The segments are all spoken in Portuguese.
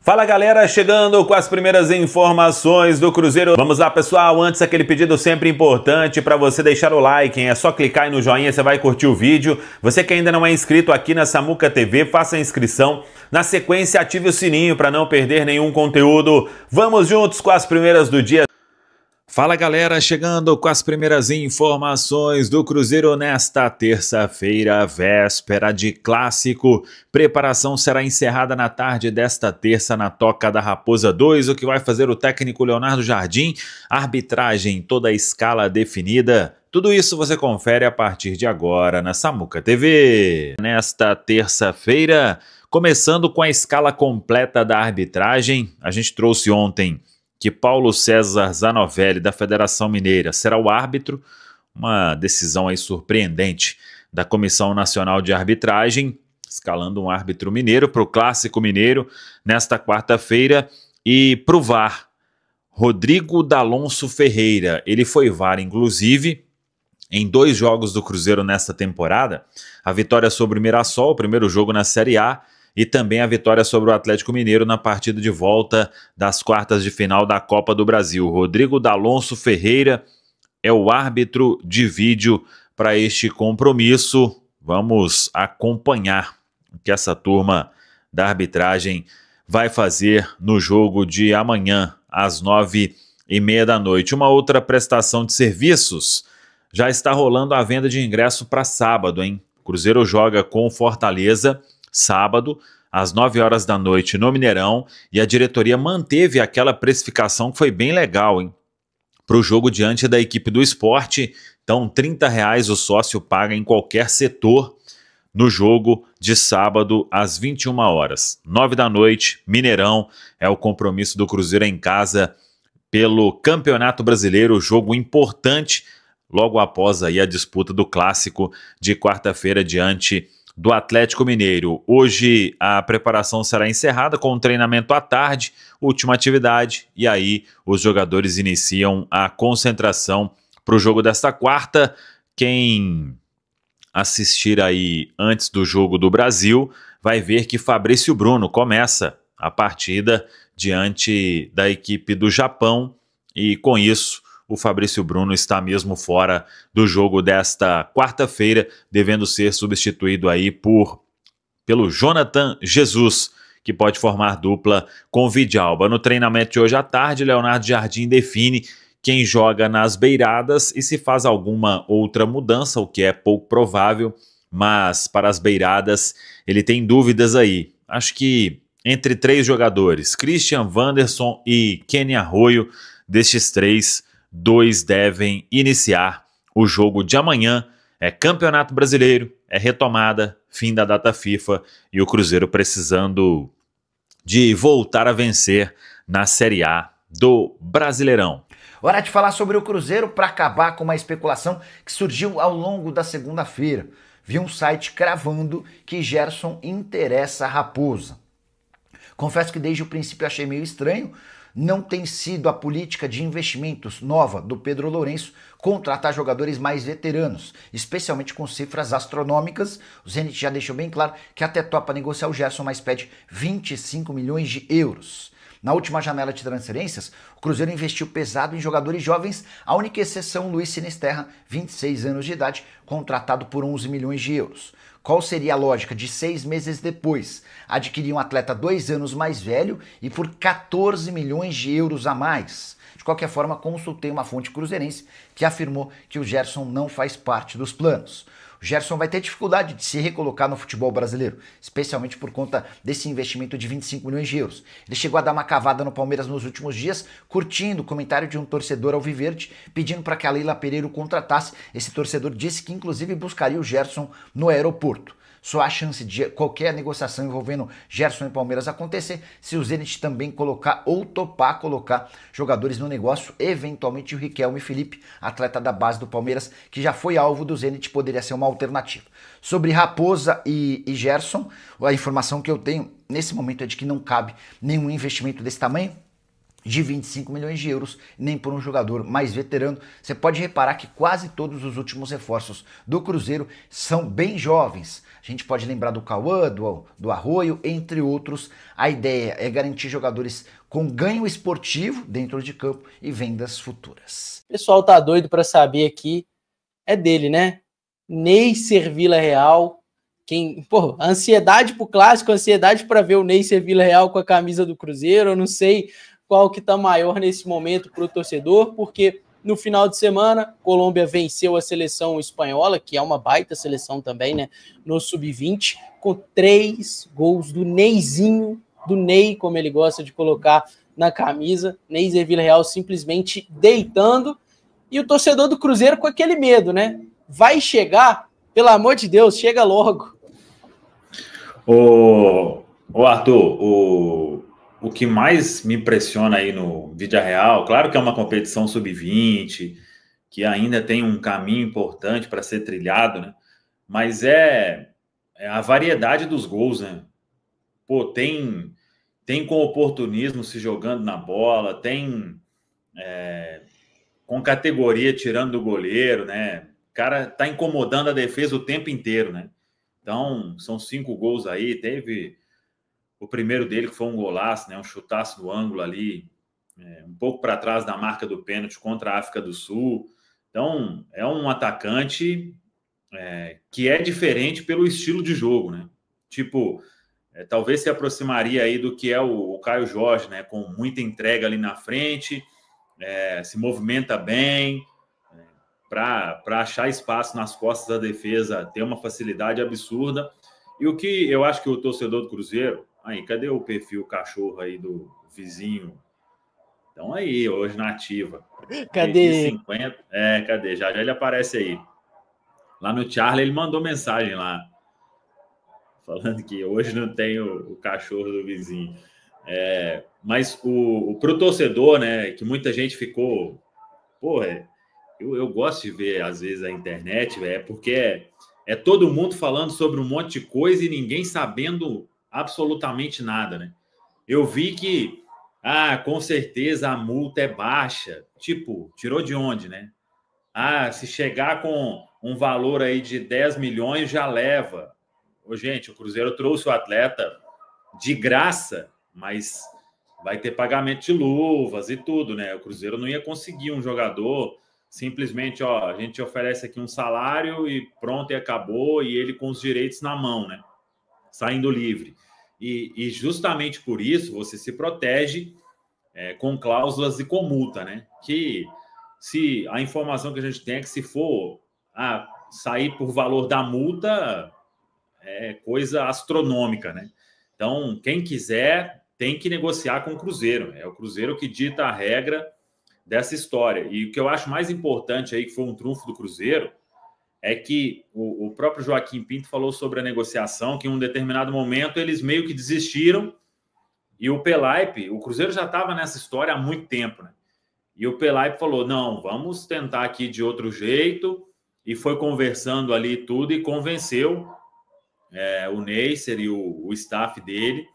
Fala galera, chegando com as primeiras informações do Cruzeiro. Vamos lá pessoal, antes aquele pedido sempre importante para você deixar o like, hein? É só clicar aí no joinha, você vai curtir o vídeo. Você que ainda não é inscrito aqui na Samuca TV, faça a inscrição. Na sequência, ative o sininho para não perder nenhum conteúdo. Vamos juntos com as primeiras do dia. Fala galera, chegando com as primeiras informações do Cruzeiro nesta terça-feira, véspera de clássico. Preparação será encerrada na tarde desta terça na Toca da Raposa 2, o que vai fazer o técnico Leonardo Jardim, arbitragem, toda a escala definida. Tudo isso você confere a partir de agora na Samuca TV. Nesta terça-feira, começando com a escala completa da arbitragem, a gente trouxe ontem que Paulo César Zanovelli, da Federação Mineira, será o árbitro, uma decisão aí surpreendente da Comissão Nacional de Arbitragem, escalando um árbitro mineiro para o Clássico Mineiro nesta quarta-feira, e para o VAR, Rodrigo D'Alonso Ferreira. Ele foi VAR, inclusive, em 2 jogos do Cruzeiro nesta temporada, a vitória sobre o Mirassol, o primeiro jogo na Série A, e também a vitória sobre o Atlético Mineiro na partida de volta das quartas de final da Copa do Brasil. Rodrigo D'Alonso Ferreira é o árbitro de vídeo para este compromisso. Vamos acompanhar o que essa turma da arbitragem vai fazer no jogo de amanhã, às 9h30 da noite. Uma outra prestação de serviços, já está rolando a venda de ingresso para sábado, hein? O Cruzeiro joga com o Fortaleza sábado, às 9 horas da noite no Mineirão, e a diretoria manteve aquela precificação que foi bem legal, hein? Para o jogo diante da equipe do Sport. Então, R$30 o sócio paga em qualquer setor no jogo de sábado às 21 horas. 9 da noite, Mineirão, é o compromisso do Cruzeiro em casa pelo Campeonato Brasileiro, jogo importante logo após aí a disputa do Clássico de quarta-feira diante do Atlético Mineiro. Hoje a preparação será encerrada com um treinamento à tarde, última atividade, e aí os jogadores iniciam a concentração para o jogo desta quarta. Quem assistir aí antes do jogo do Brasil vai ver que Fabrício Bruno começa a partida diante da equipe do Japão, e com isso o Fabrício Bruno está mesmo fora do jogo desta quarta-feira, devendo ser substituído aí pelo Jonathan Jesus, que pode formar dupla com o Vidalba. No treinamento de hoje à tarde, Leonardo Jardim define quem joga nas beiradas e se faz alguma outra mudança, o que é pouco provável, mas para as beiradas ele tem dúvidas aí. Acho que entre 3 jogadores, Christian Wanderson e Kenny Arroyo, destes 3, 2 devem iniciar o jogo de amanhã. É Campeonato Brasileiro, é retomada, fim da data FIFA, e o Cruzeiro precisando de voltar a vencer na Série A do Brasileirão. Hora de falar sobre o Cruzeiro para acabar com uma especulação que surgiu ao longo da segunda-feira. Vi um site cravando que Gerson interessa a Raposa. Confesso que desde o princípio achei meio estranho. Não tem sido a política de investimentos nova do Pedro Lourenço contratar jogadores mais veteranos, especialmente com cifras astronômicas. O Zenit já deixou bem claro que até topa negociar o Gerson, mas pede 25 milhões de euros. Na última janela de transferências, o Cruzeiro investiu pesado em jogadores jovens, a única exceção Luiz Sinisterra, 26 anos de idade, contratado por 11 milhões de euros. Qual seria a lógica de 6 meses depois adquirir um atleta 2 anos mais velho e por 14 milhões de euros a mais? De qualquer forma, consultei uma fonte cruzeirense que afirmou que o Gerson não faz parte dos planos. O Gerson vai ter dificuldade de se recolocar no futebol brasileiro, especialmente por conta desse investimento de 25 milhões de euros. Ele chegou a dar uma cavada no Palmeiras nos últimos dias, curtindo o comentário de um torcedor alviverde, pedindo para que a Leila Pereira o contratasse. Esse torcedor disse que inclusive buscaria o Gerson no aeroporto. Só há chance de qualquer negociação envolvendo Gerson e Palmeiras acontecer se o Zenit também colocar ou topar colocar jogadores no negócio. Eventualmente o Riquelme Felipe, atleta da base do Palmeiras, que já foi alvo do Zenit, poderia ser uma alternativa. Sobre Raposa e Gerson, a informação que eu tenho nesse momento é de que não cabe nenhum investimento desse tamanho. de 25 milhões de euros, nem por um jogador mais veterano. Você pode reparar que quase todos os últimos reforços do Cruzeiro são bem jovens. A gente pode lembrar do Cauã, do Arroio, entre outros. A ideia é garantir jogadores com ganho esportivo dentro de campo e vendas futuras. O pessoal tá doido para saber aqui, é dele, né? Neisser Vila Real. A ansiedade pro clássico, a ansiedade para ver o Neisser Vila Real com a camisa do Cruzeiro. Eu não sei qual que tá maior nesse momento pro torcedor, porque no final de semana, Colômbia venceu a seleção espanhola, que é uma baita seleção também, né? No Sub-20, com 3 gols do Neizinho, do Ney, como ele gosta de colocar na camisa. Neisser Vila Real simplesmente deitando. E o torcedor do Cruzeiro com aquele medo, né? Vai chegar, pelo amor de Deus, chega logo. Arthur, o que mais me impressiona aí no Vídea Real, claro que é uma competição sub-20, que ainda tem um caminho importante para ser trilhado, né? Mas é a variedade dos gols, né? Pô, tem com oportunismo se jogando na bola, tem com categoria tirando do goleiro, né? O cara tá incomodando a defesa o tempo inteiro, né? Então, são 5 gols aí. Teve o primeiro dele, que foi um golaço, né? Um chutaço no ângulo ali, um pouco para trás da marca do pênalti contra a África do Sul. Então, é um atacante que é diferente pelo estilo de jogo, né? Tipo, talvez se aproximaria aí do que é o Caio Jorge, né? Com muita entrega ali na frente, se movimenta bem, para achar espaço nas costas da defesa, ter uma facilidade absurda. E o que eu acho que o torcedor do Cruzeiro... Aí, cadê o perfil cachorro aí do vizinho? Então aí, hoje na ativa. Cadê? 50, cadê? Já ele aparece aí. Lá no Charlie, ele mandou mensagem lá, falando que hoje não tem o cachorro do vizinho. Mas pro torcedor, né, que muita gente ficou... Porra, eu gosto de ver, às vezes, a internet, porque é todo mundo falando sobre um monte de coisa e ninguém sabendo absolutamente nada, né? Eu vi que, com certeza a multa é baixa. Tipo, tirou de onde, né? Se chegar com um valor aí de 10 milhões, já leva. Gente, o Cruzeiro trouxe o atleta de graça, mas vai ter pagamento de luvas e tudo, né? O Cruzeiro não ia conseguir um jogador simplesmente, a gente oferece aqui um salário e pronto, e acabou, e ele com os direitos na mão, né? Saindo livre. E justamente por isso você se protege com cláusulas e com multa, né? Que se a informação que a gente tem é que se for sair por valor da multa, é coisa astronômica, né? Então, quem quiser tem que negociar com o Cruzeiro. É o Cruzeiro que dita a regra dessa história. E o que eu acho mais importante aí, que foi um trunfo do Cruzeiro, é que o próprio Joaquim Pinto falou sobre a negociação, que em um determinado momento eles meio que desistiram, e o Pelaipe, o Cruzeiro já estava nessa história há muito tempo, né? E o Pelaipe falou, não, vamos tentar aqui de outro jeito, e foi conversando ali tudo e convenceu o Neisser e o staff dele,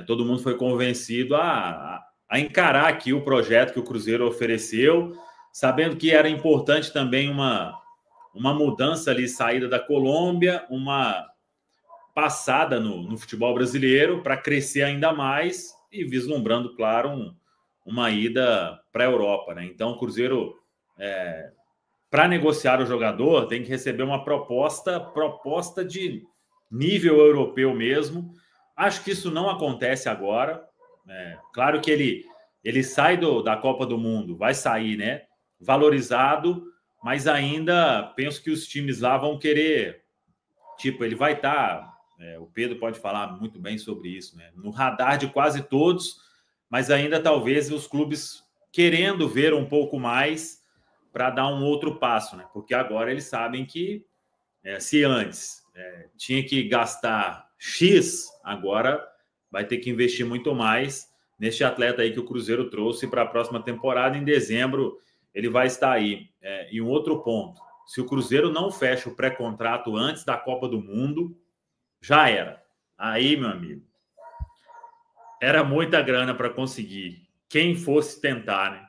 todo mundo foi convencido a encarar aqui o projeto que o Cruzeiro ofereceu, sabendo que era importante também uma mudança ali, saída da Colômbia, uma passada no futebol brasileiro para crescer ainda mais e vislumbrando, claro, uma ida para a Europa, né? Então, o Cruzeiro, para negociar o jogador, tem que receber uma proposta de nível europeu mesmo. Acho que isso não acontece agora. Claro que ele sai da Copa do Mundo, vai sair, né? Valorizado, mas ainda penso que os times lá vão querer, tipo, ele vai estar, o Pedro pode falar muito bem sobre isso, né? No radar de quase todos, mas ainda talvez os clubes querendo ver um pouco mais para dar um outro passo, né? Porque agora eles sabem que se antes tinha que gastar X, agora vai ter que investir muito mais neste atleta aí que o Cruzeiro trouxe para a próxima temporada. Em dezembro ele vai estar aí. E um outro ponto, se o Cruzeiro não fecha o pré-contrato antes da Copa do Mundo, já era. Aí, meu amigo, era muita grana para conseguir. quem fosse tentar, né?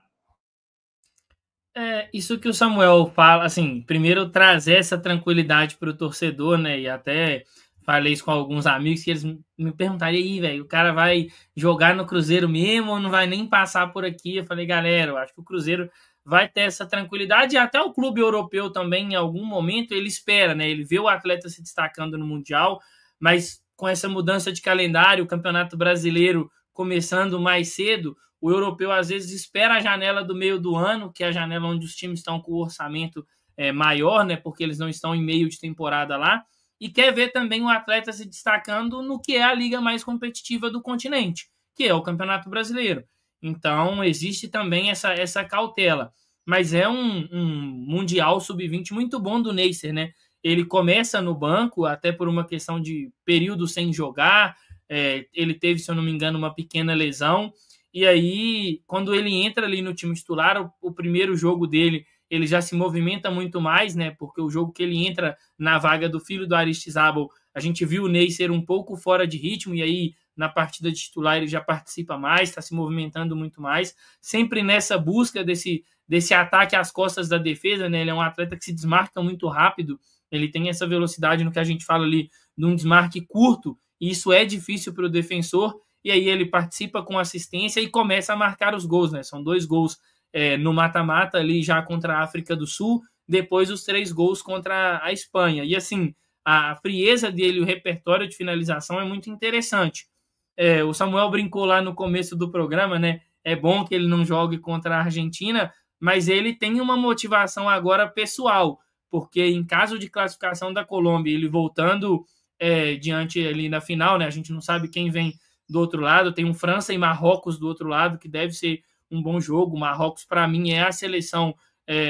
Isso que o Samuel fala, assim, primeiro trazer essa tranquilidade para o torcedor, né? E até falei isso com alguns amigos que eles me perguntaram, e aí, velho, o cara vai jogar no Cruzeiro mesmo ou não vai nem passar por aqui? Eu falei, galera, eu acho que o Cruzeiro vai ter essa tranquilidade e até o clube europeu também, em algum momento, ele espera, né? Ele vê o atleta se destacando no Mundial, mas com essa mudança de calendário, o Campeonato Brasileiro começando mais cedo, o europeu às vezes espera a janela do meio do ano, que é a janela onde os times estão com o orçamento maior, né? Porque eles não estão em meio de temporada lá, e quer ver também o atleta se destacando no que é a liga mais competitiva do continente, que é o Campeonato Brasileiro. Então, existe também essa cautela. Mas é um Mundial Sub-20 muito bom do Neisser, né? Ele começa no banco, até por uma questão de período sem jogar. Ele teve, se eu não me engano, uma pequena lesão. E aí, quando ele entra ali no time titular, o primeiro jogo dele, ele já se movimenta muito mais, né? Porque o jogo que ele entra na vaga do filho do Aristizábal, a gente viu o Neisser um pouco fora de ritmo, e aí na partida de titular ele já participa mais, está se movimentando muito mais, sempre nessa busca desse ataque às costas da defesa, né? Ele é um atleta que se desmarca muito rápido, ele tem essa velocidade no que a gente fala ali, de um desmarque curto, e isso é difícil para o defensor, e aí ele participa com assistência e começa a marcar os gols, né? São 2 gols no mata-mata ali já contra a África do Sul, depois os 3 gols contra a Espanha. E assim, a frieza dele, o repertório de finalização é muito interessante. O Samuel brincou lá no começo do programa, né? É bom que ele não jogue contra a Argentina, mas ele tem uma motivação agora pessoal, porque em caso de classificação da Colômbia, ele voltando diante ali na final, né? A gente não sabe quem vem do outro lado, tem um França e Marrocos do outro lado, que deve ser um bom jogo. Marrocos, para mim, é a seleção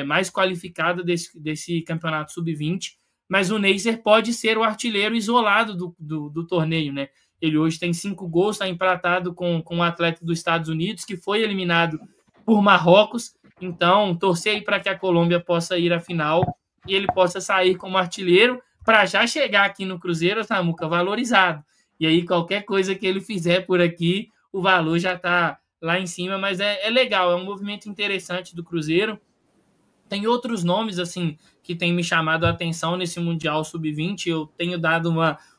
mais qualificada desse campeonato sub-20, mas o Neisser pode ser o artilheiro isolado do torneio, né? Ele hoje tem 5 gols, está empatado com um atleta dos Estados Unidos, que foi eliminado por Marrocos. Então, torcer aí para que a Colômbia possa ir à final e ele possa sair como artilheiro, para já chegar aqui no Cruzeiro, Samuca, valorizado. E aí, qualquer coisa que ele fizer por aqui, o valor já está lá em cima, mas é legal, é um movimento interessante do Cruzeiro. Tem outros nomes, assim, que tem me chamado a atenção nesse Mundial Sub-20. Eu tenho dado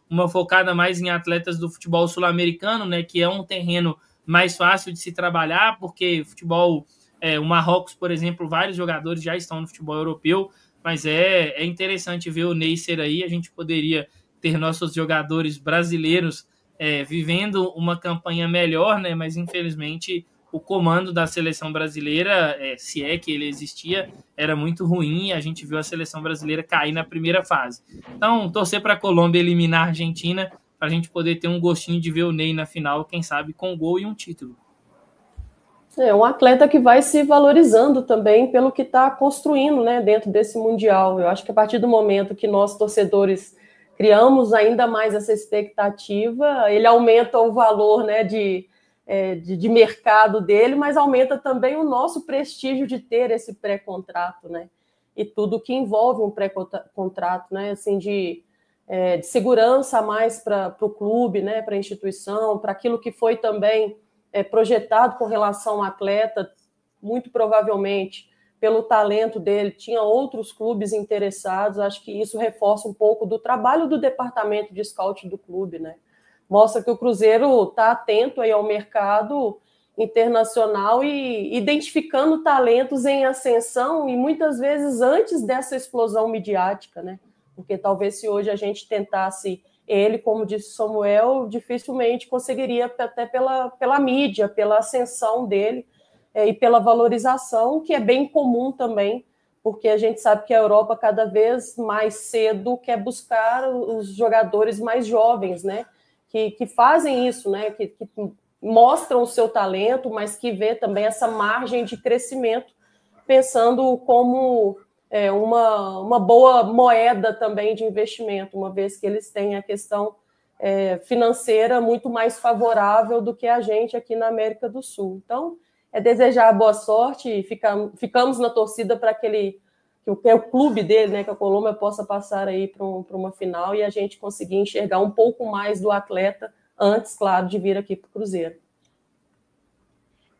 uma focada mais em atletas do futebol sul-americano, né, que é um terreno mais fácil de se trabalhar, porque futebol, o Marrocos, por exemplo, vários jogadores já estão no futebol europeu, mas é interessante ver o Neisser aí. A gente poderia ter nossos jogadores brasileiros vivendo uma campanha melhor, né, mas infelizmente o comando da seleção brasileira, se é que ele existia, era muito ruim, e a gente viu a seleção brasileira cair na primeira fase. Então, torcer para a Colômbia eliminar a Argentina, para a gente poder ter um gostinho de ver o Ney na final, quem sabe com gol e um título. É um atleta que vai se valorizando também pelo que está construindo, né, dentro desse Mundial. Eu acho que a partir do momento que nós, torcedores, criamos ainda mais essa expectativa, ele aumenta o valor, né, de mercado dele, mas aumenta também o nosso prestígio de ter esse pré-contrato, né? E tudo que envolve um pré-contrato, né? Assim, de segurança a mais para o clube, né? Para a instituição, para aquilo que foi também projetado com relação ao atleta, muito provavelmente pelo talento dele, tinha outros clubes interessados. Acho que isso reforça um pouco do trabalho do departamento de scout do clube, né? Mostra que o Cruzeiro está atento aí ao mercado internacional e identificando talentos em ascensão, e muitas vezes antes dessa explosão midiática, né? Porque talvez se hoje a gente tentasse ele, como disse Samuel, dificilmente conseguiria, até pela mídia, pela ascensão dele e pela valorização, que é bem comum também, porque a gente sabe que a Europa cada vez mais cedo quer buscar os jogadores mais jovens, né? Que fazem isso, né? Que mostram o seu talento, mas que vê também essa margem de crescimento, pensando como uma boa moeda também de investimento, uma vez que eles têm a questão financeira muito mais favorável do que a gente aqui na América do Sul. Então, desejar boa sorte e ficamos na torcida para que o clube dele, né, que a Colômbia possa passar aí para uma final e a gente conseguir enxergar um pouco mais do atleta antes, claro, de vir aqui para o Cruzeiro.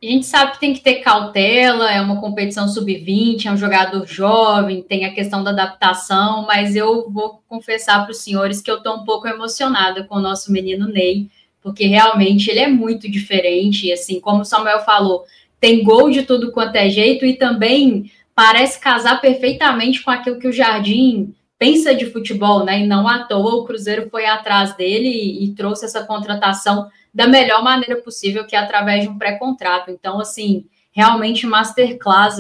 A gente sabe que tem que ter cautela, é uma competição sub-20, é um jogador jovem, tem a questão da adaptação, mas eu vou confessar para os senhores que eu estou um pouco emocionada com o nosso menino Ney, porque realmente ele é muito diferente, e assim, como o Samuel falou, tem gol de tudo quanto é jeito e também parece casar perfeitamente com aquilo que o Jardim pensa de futebol, né? E não à toa o Cruzeiro foi atrás dele e trouxe essa contratação da melhor maneira possível, que é através de um pré-contrato. Então, assim, realmente masterclass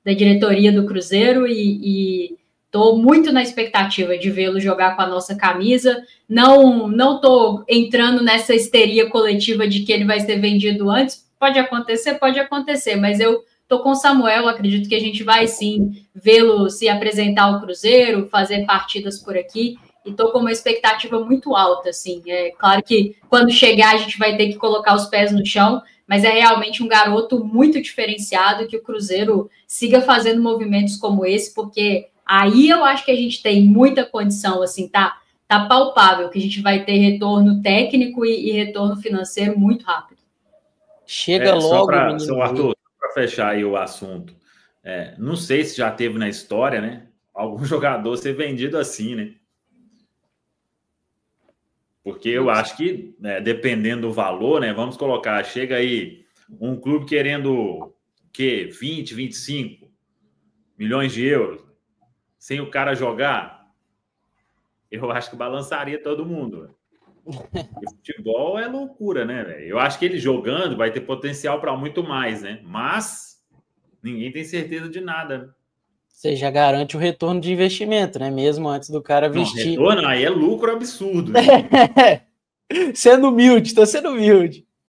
da diretoria do Cruzeiro e estou muito na expectativa de vê-lo jogar com a nossa camisa. Não estou entrando nessa histeria coletiva de que ele vai ser vendido antes. Pode acontecer, mas eu estou com o Samuel, acredito que a gente vai sim vê-lo se apresentar ao Cruzeiro, fazer partidas por aqui. E estou com uma expectativa muito alta, assim. É claro que quando chegar a gente vai ter que colocar os pés no chão, mas é realmente um garoto muito diferenciado, que o Cruzeiro siga fazendo movimentos como esse, porque aí eu acho que a gente tem muita condição, assim, tá palpável, que a gente vai ter retorno técnico e retorno financeiro muito rápido. Chega logo, menino. São Arthur, para fechar aí o assunto, não sei se já teve na história, né? Algum jogador ser vendido assim, né? Porque eu acho que, dependendo do valor, né? Vamos colocar, chega aí um clube querendo o quê? 20, 25 milhões de euros. Sem o cara jogar, eu acho que balançaria todo mundo. E futebol é loucura, né, velho? Eu acho que ele jogando vai ter potencial para muito mais, né? Mas ninguém tem certeza de nada, né? Você já garante o retorno de investimento, né? Mesmo antes do cara vestir. Não, retorno aí é lucro absurdo. Né? Sendo humilde, tô sendo humilde.